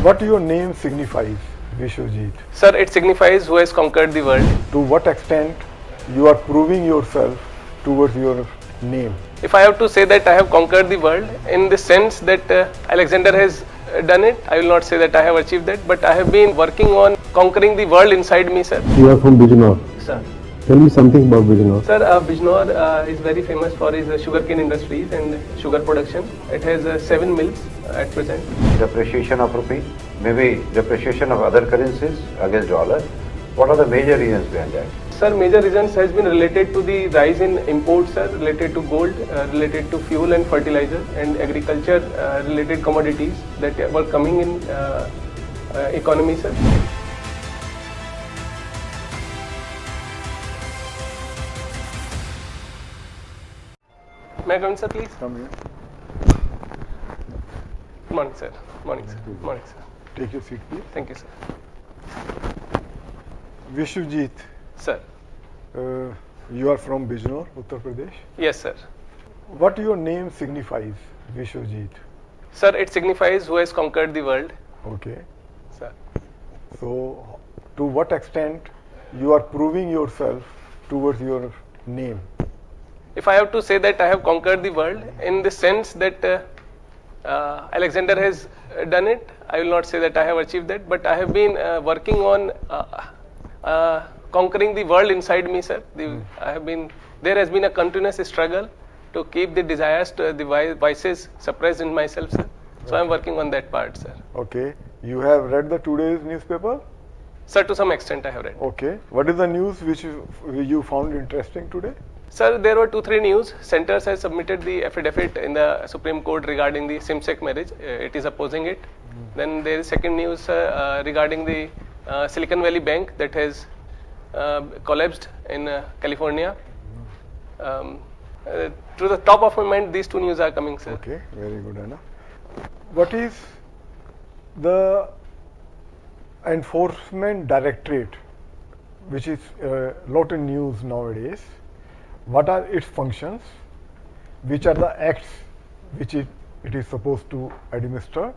What your name signifies, Vishwajeet? Sir, it signifies who has conquered the world. To what extent you are proving yourself towards your name? If I have to say that I have conquered the world in the sense that Alexander has done it, I will not say that I have achieved that, but I have been working on conquering the world inside me, sir. You are from Bijnor. Sir. Tell me something about Bijnor. Sir, Bijnor is very famous for its sugarcane industries and sugar production. It has 7 mills at present. Depreciation of rupee, maybe depreciation of other currencies against dollar. What are the major reasons behind that? Sir, major reasons has been related to the rise in imports, sir, related to gold, related to fuel and fertilizer and agriculture related commodities that were coming in economy, sir. May I come in, sir, please? Come here. Good morning, sir. Morning, sir. Morning, sir. Take your seat, please. Thank you, sir. Vishwajeet, Sir. You are from Bijnor, Uttar Pradesh. Yes, sir. What your name signifies, Vishwajeet? Sir, it signifies who has conquered the world. Okay. Sir. So, to what extent you are proving yourself towards your name? If I have to say that I have conquered the world in the sense that Alexander has done it, I will not say that I have achieved that, but I have been working on conquering the world inside me, sir. There has been a continuous struggle to keep the desires, the vices suppressed in myself, sir. So I am working on that part, sir. Okay. You have read the today's newspaper? Sir, to some extent I have read. Okay. What is the news which you found interesting today? Sir, there were 2-3 news. Centers has submitted the affidavit in the Supreme Court regarding the same-sex marriage. It is opposing it. Then there is second news regarding the Silicon Valley Bank that has collapsed in California. To the top of my mind, these 2 news are coming, sir. Okay, very good, Anna. What is the Enforcement Directorate, which is a lot in news nowadays? What are its functions? Which are the acts which it is supposed to administer?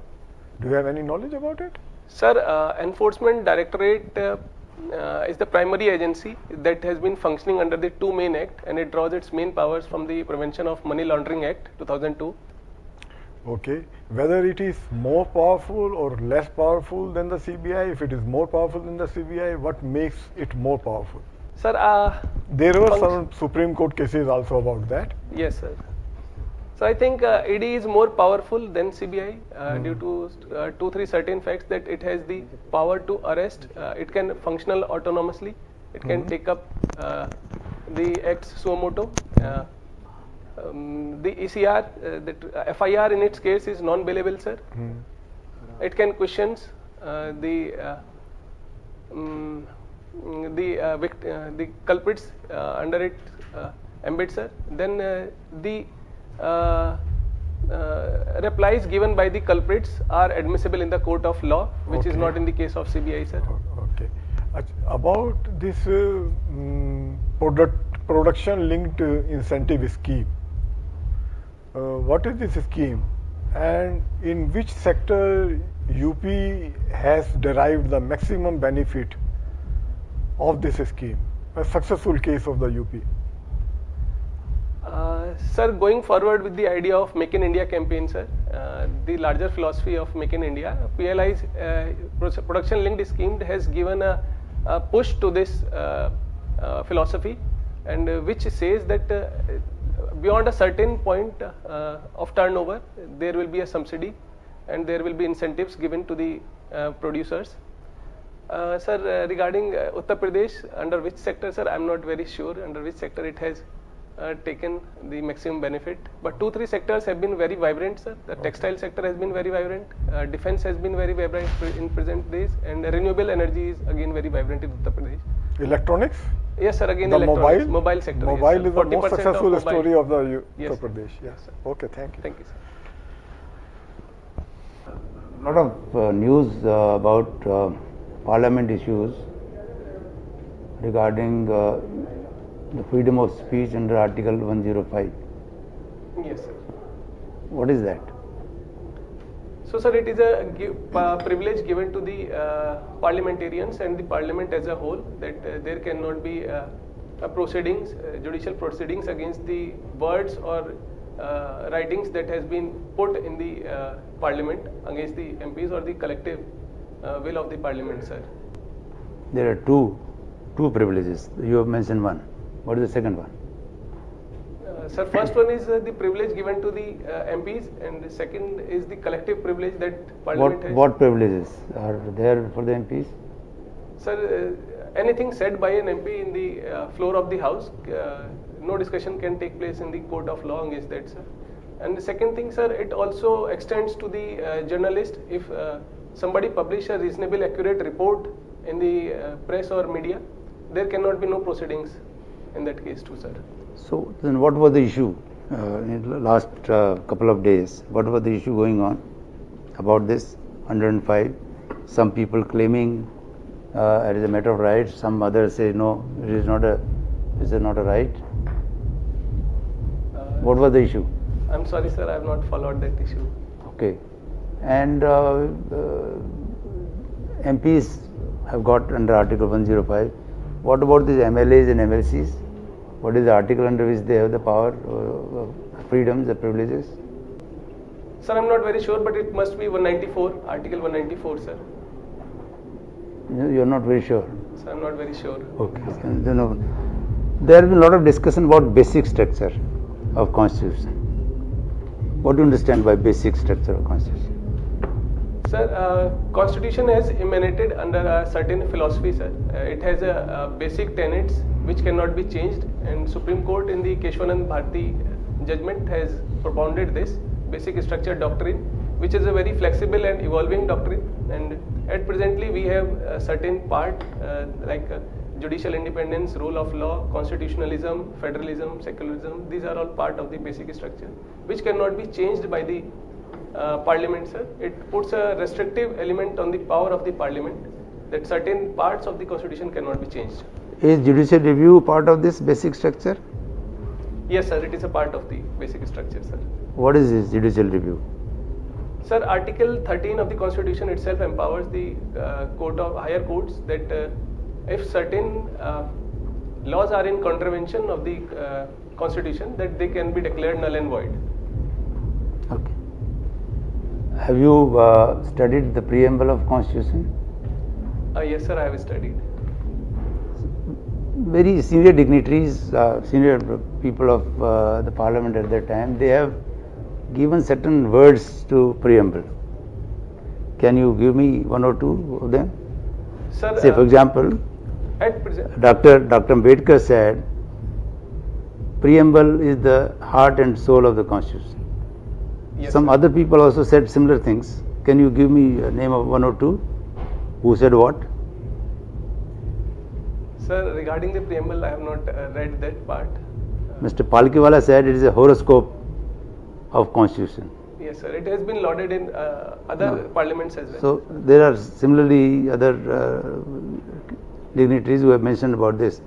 Do you have any knowledge about it? Sir, Enforcement Directorate is the primary agency that has been functioning under the 2 Main Act, and it draws its main powers from the Prevention of Money Laundering Act 2002. Okay. Whether it is more powerful or less powerful than the CBI, if it is more powerful than the CBI, what makes it more powerful? Sir, there were some Supreme Court cases also about that. Yes, sir. So I think ED is more powerful than CBI due to 2-3 certain facts that it has the power to arrest. It can functional autonomously. It can take up the acts suo moto. The ECR, that FIR in its case is non-bailable, sir. It can questions the culprits under it ambit, sir. Then the replies given by the culprits are admissible in the court of law, which is not in the case of CBI, sir. Okay. About this production linked incentive scheme, what is this scheme and in which sector UP has derived the maximum benefit of this scheme? A successful case of the UP. Sir, going forward with the idea of Make in India campaign, sir, the larger philosophy of Make in India, PLI's production linked scheme has given a push to this philosophy, and which says that beyond a certain point of turnover, there will be a subsidy and there will be incentives given to the producers. Sir, regarding Uttar Pradesh, under which sector, sir, I am not very sure under which sector it has taken the maximum benefit, but 2-3 sectors have been very vibrant, sir. The textile sector has been very vibrant, defense has been very vibrant in present days, and renewable energy is again very vibrant in Uttar Pradesh. Electronics? Yes, sir, again the electronics, mobile sector. Mobile yes, is the most successful story of the yes, Uttar Pradesh. Yes, sir. Okay, thank you. Thank you, sir. A lot of news about parliament issues regarding the freedom of speech under Article 105. Yes, sir. What is that? So, sir, it is a privilege given to the parliamentarians and the parliament as a whole that there cannot be proceedings, judicial proceedings against the words or writings that has been put in the parliament against the MPs or the collective will of the parliament, sir. There are two privileges. You have mentioned one. What is the second one? Sir, first one is the privilege given to the MPs, and the second is the collective privilege that Parliament has. What privileges are there for the MPs? Sir, anything said by an MP in the floor of the House, no discussion can take place in the court of law against that, sir. And the second thing, sir, it also extends to the journalist. If somebody publish a reasonable, accurate report in the press or media, there cannot be no proceedings in that case too, sir. So then what was the issue in the last couple of days? What was the issue going on about this 105? Some people claiming it is a matter of right, some others say no, it is not a right. What was the issue? I'm sorry, sir, I have not followed that issue. Okay. And MPs have got under Article 105. What about these MLAs and MLCs? What is the article under which they have the power, freedoms, the privileges? Sir, I'm not very sure, but it must be 194, Article 194, sir. You're not very sure? Sir, I'm not very sure. Okay. There has been a lot of discussion about basic structure of Constitution. What do you understand by basic structure of Constitution? Sir, Constitution has emanated under a certain philosophy, sir. It has a basic tenets which cannot be changed, and Supreme Court in the Keshwanand Bharti judgment has propounded this basic structure doctrine, which is a very flexible and evolving doctrine. And at presently we have a certain part like judicial independence, rule of law, constitutionalism, federalism, secularism. These are all part of the basic structure, which cannot be changed by the Parliament, sir. It puts a restrictive element on the power of the Parliament that certain parts of the Constitution cannot be changed. Is judicial review part of this basic structure? Yes, sir, it is a part of the basic structure, sir. What is this judicial review? Sir, Article 13 of the Constitution itself empowers the higher courts that if certain laws are in contravention of the Constitution, that they can be declared null and void. Okay. Have you studied the preamble of Constitution? Yes, sir, I have studied. Very senior dignitaries, senior people of the Parliament at that time, they have given certain words to preamble. Can you give me one or two of them? Sir, say, for example, Dr. Ambedkar said, preamble is the heart and soul of the Constitution. Yes, some sir. other people also said similar things. Can you give me a name of one or two? Who said what? Sir, regarding the preamble, I have not read that part. Mr. Palkiwala said it is a horoscope of Constitution. Yes, sir. It has been lauded in other parliaments as well. So there are similarly other dignitaries who have mentioned about this.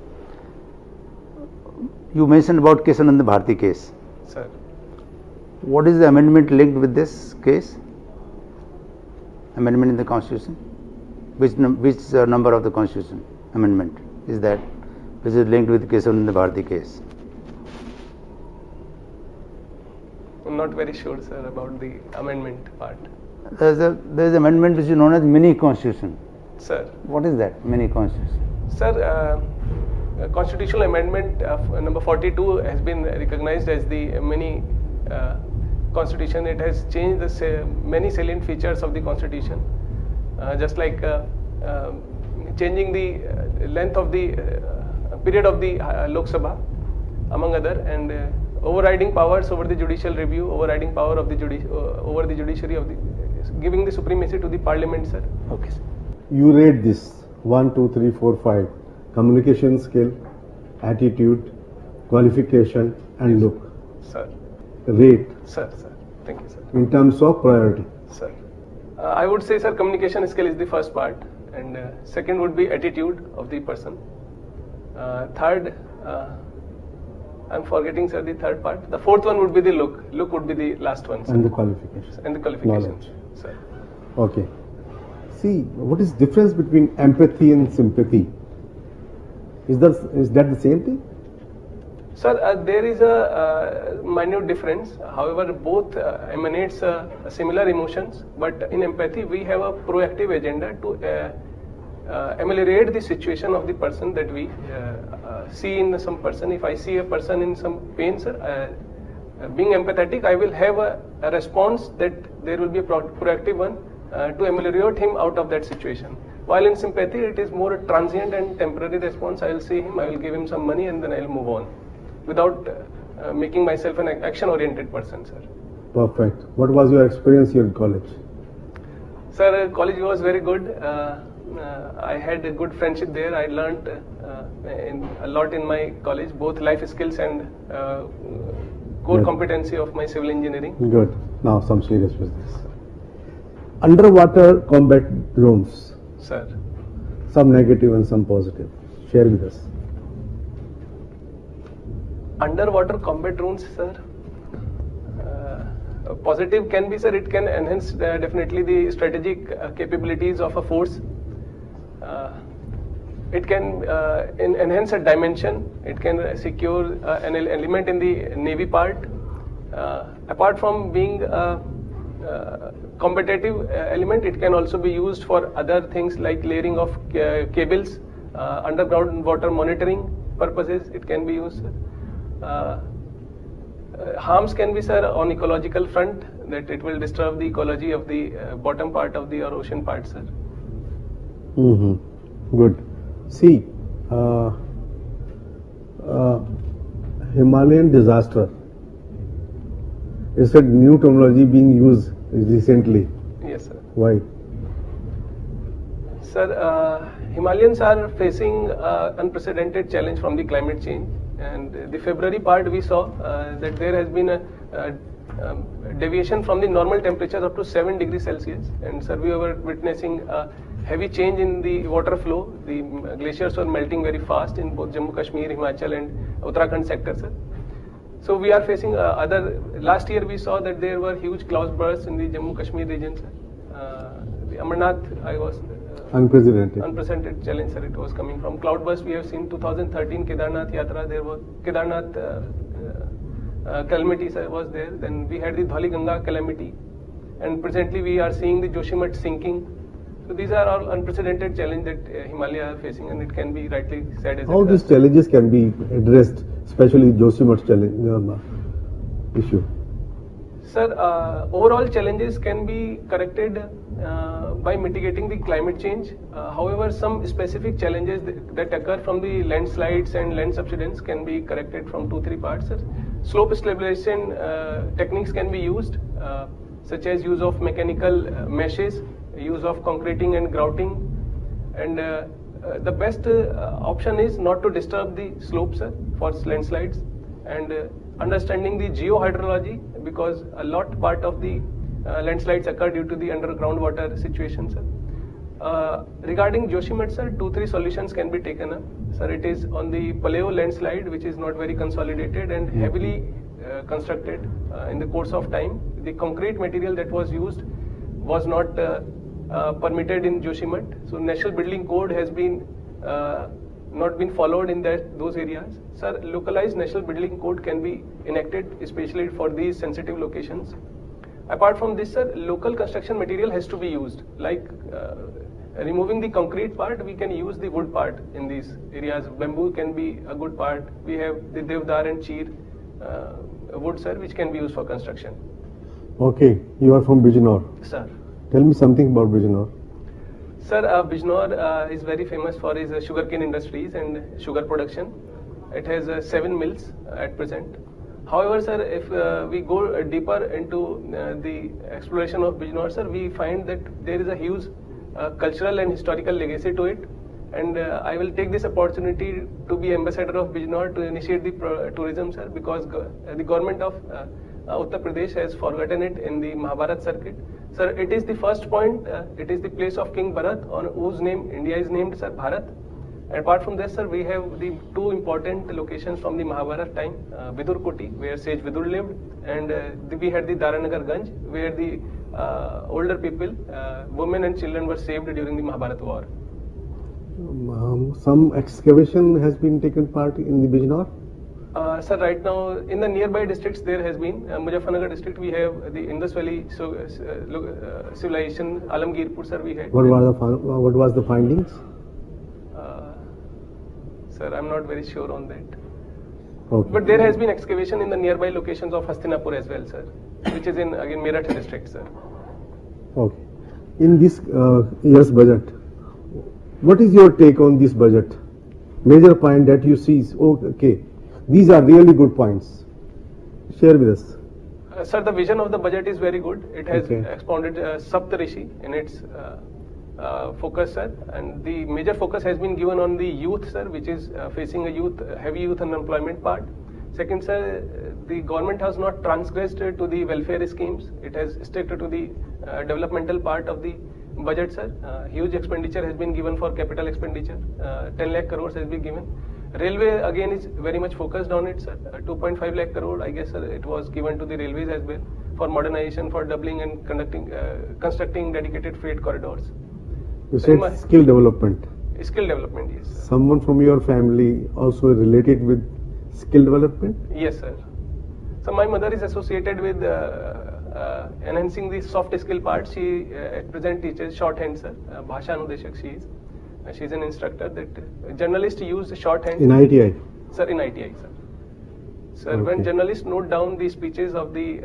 You mentioned about Kesanand Bharti case. Sir. What is the amendment linked with this case? Amendment in the Constitution? Which number of the Constitution amendment is that which is linked with Kesanand Bharti case? I'm not very sure, sir, about the amendment part. There is an amendment which is known as mini Constitution. Sir. What is that mini Constitution? Sir, constitutional amendment number 42 has been recognized as the mini Constitution. It has changed the many salient features of the Constitution, just like changing the length of the period of the Lok Sabha, among other, and overriding powers over the judicial review, overriding power of the over the judiciary of the, giving the supremacy to the Parliament, sir. Okay. You rate this 1, 2, 3, 4, 5 communication skill, attitude, qualification, and look. Sir. Rate. Sir. Thank you, sir. In terms of priority. Sir. I would say, sir, communication skill is the first part, and second would be attitude of the person. Third, I'm forgetting, sir, the third part. The fourth one would be the look. Look would be the last one, sir. And the qualifications. And the qualifications. Knowledge. sir. Okay. See, what is difference between empathy and sympathy? Is that the same thing? Sir, there is a minute difference. However, both emanates similar emotions. But in empathy, we have a proactive agenda to ameliorate the situation of the person that we see in some person. If I see a person in some pain, sir, being empathetic, I will have a response that there will be a proactive one to ameliorate him out of that situation. While in sympathy, it is more a transient and temporary response. I will see him, I will give him some money, and then I will move on, without making myself an action-oriented person, sir. Perfect. What was your experience here in college? Sir, college was very good. I had a good friendship there. I learnt a lot in my college, both life skills and core competency of my civil engineering. Good. Now some serious business. Underwater combat drones. Sir. Some negative and some positive. Share with us. Underwater combat drones, sir. Positive can be, sir, it can enhance definitely the strategic capabilities of a force. It can enhance a dimension. It can secure an element in the navy part. Apart from being a competitive element, it can also be used for other things like layering of cables, underground water monitoring purposes. It can be used. Harms can be, sir, on ecological front, that it will disturb the ecology of the bottom part of the ocean part, sir. Good. See, Himalayan disaster is a new terminology being used recently. Yes, sir. Why? Sir, Himalayans are facing unprecedented challenge from the climate change. And the February part we saw that there has been a deviation from the normal temperatures up to 7 degrees Celsius. And sir, we were witnessing a heavy change in the water flow. The glaciers were melting very fast in both Jammu Kashmir, Himachal and Uttarakhand sectors, sir. So we are facing last year we saw that there were huge cloud bursts in the Jammu Kashmir region, sir. The Amarnath, was unprecedented challenge, sir. It was coming from cloudburst. We have seen 2013 Kedarnath Yatra. There was Kedarnath calamity, sir, was there. Then we had the Dhwali Ganga calamity, and presently we are seeing the Joshimath sinking. So these are all unprecedented challenges that Himalaya are facing, and it can be rightly said as how these challenges can be addressed, especially Joshimath challenge issue. Sir, overall challenges can be corrected by mitigating the climate change. However, some specific challenges that occur from the landslides and land subsidence can be corrected from 2-3 parts. Sir. Slope stabilization techniques can be used, such as use of mechanical meshes, use of concreting and grouting, and the best option is not to disturb the slopes, sir, for landslides, and understanding the geohydrology, because a lot part of the landslides occur due to the underground water situation, sir. Regarding Joshimath, sir, 2-3 solutions can be taken up. Sir, it is on the paleo landslide, which is not very consolidated and heavily constructed in the course of time. The concrete material that was used was not permitted in Joshimath. So National Building Code has been not been followed in those areas. Sir, localized National Building Code can be enacted, especially for these sensitive locations. Apart from this, sir, local construction material has to be used. Like removing the concrete part, we can use the wood part in these areas. Bamboo can be a good part. We have the Devdar and Cheer wood, sir, which can be used for construction. Okay, you are from Bijnor. Sir. Tell me something about Bijnor. Sir, Bijnor is very famous for its sugarcane industries and sugar production. It has 7 mills at present. However, sir, if we go deeper into the exploration of Bijnor, sir, we find that there is a huge cultural and historical legacy to it. And I will take this opportunity to be ambassador of Bijnor to initiate the tourism, sir, because the government of Uttar Pradesh has forgotten it in the Mahabharat circuit. Sir, it is the first point. It is the place of King Bharat, on whose name India is named, sir, Bharat. Apart from this, sir, we have the two important locations from the Mahabharata time, Vidur Koti, where sage Vidur lived, and we had the Daranagar Ganj, where the older people, women and children were saved during the Mahabharata war. Some excavation has been taken part in the Bijnor? Sir, right now in the nearby districts there has been Muzaffarnagar district we have the Indus Valley civilization, Alamgirpur, sir, we had. What was the findings? Sir, I'm not very sure on that. Okay. But there has been excavation in the nearby locations of Hastinapur as well, sir, which is in again Meerut district, sir. Okay. In this year's budget, what is your take on this budget? Major point that you see is, okay, these are really good points. Share with us. Sir, the vision of the budget is very good. It has Okay. expounded Saptarishi in its focus, sir, and the major focus has been given on the youth, sir, which is facing a heavy youth unemployment part. Second, sir, the government has not transgressed to the welfare schemes. It has stuck to the developmental part of the budget, sir. Huge expenditure has been given for capital expenditure. 10 lakh crores has been given. Railway again is very much focused on it, sir. 2.5 lakh crore, I guess, sir, it was given to the railways as well for modernization, for doubling and constructing dedicated freight corridors. You said skill development. Skill development, yes, sir. Someone from your family also related with skill development? Yes, sir. So my mother is associated with enhancing the soft skill part. She at present teaches shorthand, sir. Bhasha Anudeshak she is. She's an instructor that journalists use shorthand. In ITI? Sir, in ITI, sir. Sir, Okay. when journalists note down the speeches of the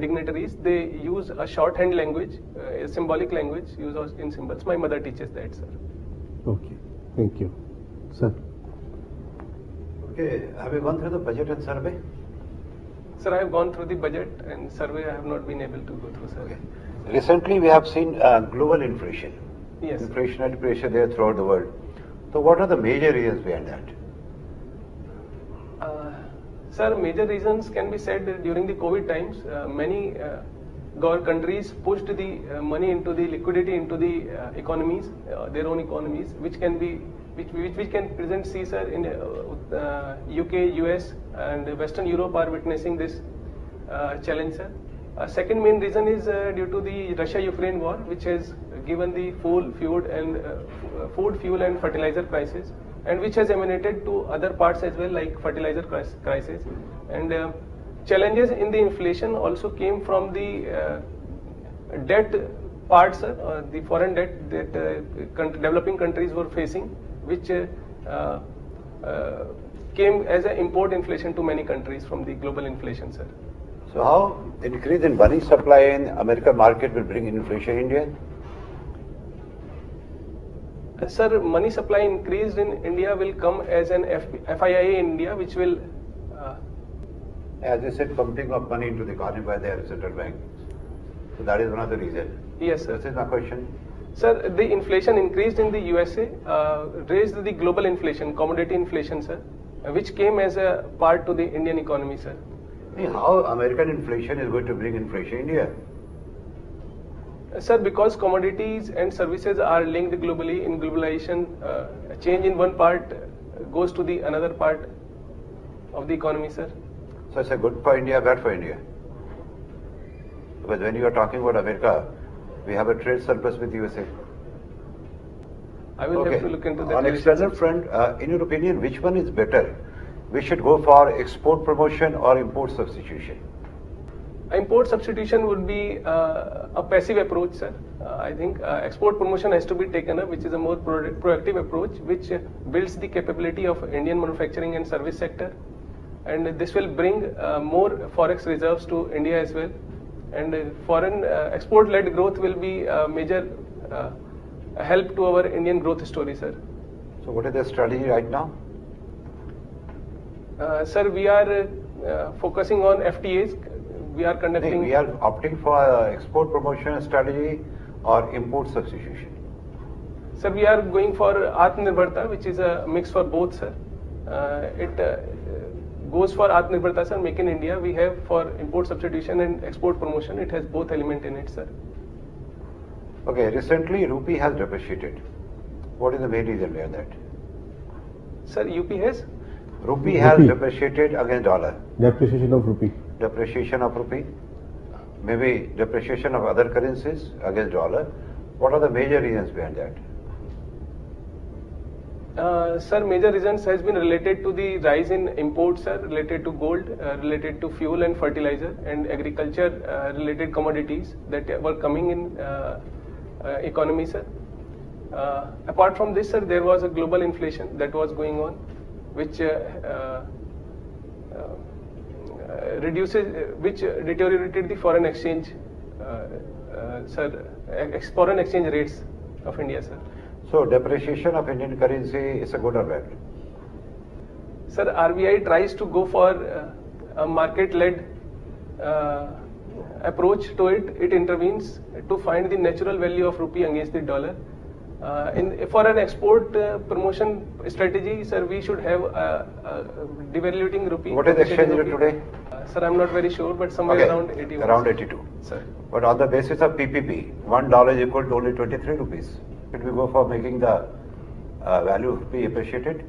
dignitaries, they use a shorthand language, a symbolic language used in symbols. My mother teaches that, sir. Okay. Thank you. Sir. Okay, have you gone through the budget and survey? Sir, I have gone through the budget and survey I have not been able to go through, sir. Okay. Recently, we have seen global inflation. Yes. Inflationary pressure there throughout the world. So, what are the major reasons behind that? Sir, major reasons can be said that during the COVID times, many countries pushed the money into the liquidity into the economies, their own economies, which can present, see, sir, in UK, US, and Western Europe are witnessing this challenge, sir. Second main reason is due to the Russia-Ukraine war, which has given the food, fuel, and fertilizer crisis, and which has emanated to other parts as well, like fertilizer crisis. And challenges in the inflation also came from the debt parts, the foreign debt that developing countries were facing, which came as an import inflation to many countries from the global inflation, sir. So, how increase in money supply in American market will bring inflation in India? Sir, money supply increased in India will come as an FII in India, which will... As I said, pumping of money into the economy by the central bank. So, that is one of the reasons. Yes, sir. This is my question. Sir, the inflation increased in the USA, raised the global inflation, commodity inflation, sir, which came as a part to the Indian economy, sir. How American inflation is going to bring inflation in India? Sir, because commodities and services are linked globally in globalization, a change in one part goes to the another part of the economy, sir. So, it's a good for India, bad for India? Because when you are talking about America, we have a trade surplus with USA. I will have to look into that. On external front, in your opinion, which one is better? We should go for export promotion or import substitution? Import substitution would be a passive approach, sir. I think export promotion has to be taken up, which is a more proactive approach, which builds the capability of Indian manufacturing and service sector. And this will bring more forex reserves to India as well. And foreign export-led growth will be a major help to our Indian growth story, sir. So, what is the strategy right now? Sir, we are focusing on FTAs. We are conducting... We are opting for export promotion strategy or import substitution? Sir, we are going for Atmanirbharta, which is a mix for both, sir. It goes for Atmanirbharta, sir, Make in India. We have for import substitution and export promotion. It has both elements in it, sir. Okay, recently rupee has depreciated. What is the main reason behind that? Sir, UP has? Rupee has Rupee. depreciated against dollar. Depreciation of rupee. Depreciation of rupee, maybe depreciation of other currencies against dollar. What are the major reasons behind that? Sir, major reasons has been related to the rise in imports, sir, related to gold, related to fuel and fertilizer and agriculture related commodities that were coming in economy, sir. Apart from this, sir, there was a global inflation that was going on, which which deteriorated the foreign exchange, foreign exchange rates of India, sir. So depreciation of Indian currency is a good or bad? Sir, RBI tries to go for a market-led approach to it. It intervenes to find the natural value of rupee against the dollar. For an export promotion strategy, sir, we should have devaluing rupee. What is the exchange rate today? Sir, I'm not very sure, but somewhere Okay, around 81. around 82. Sir. But on the basis of PPP, $1 is equal to only 23 rupees. Should we go for making the value of rupee appreciated?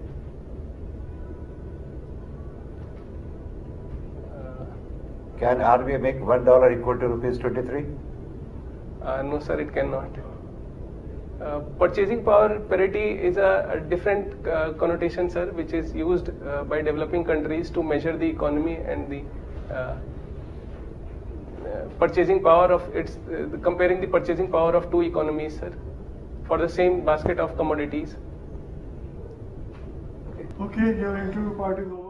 Can RBI make $1 equal to rupees 23? No, sir, it cannot. Purchasing power parity is a different connotation, sir, which is used by developing countries to measure the economy and the purchasing power of comparing the purchasing power of two economies, sir, for the same basket of commodities. Okay, your interview part is over.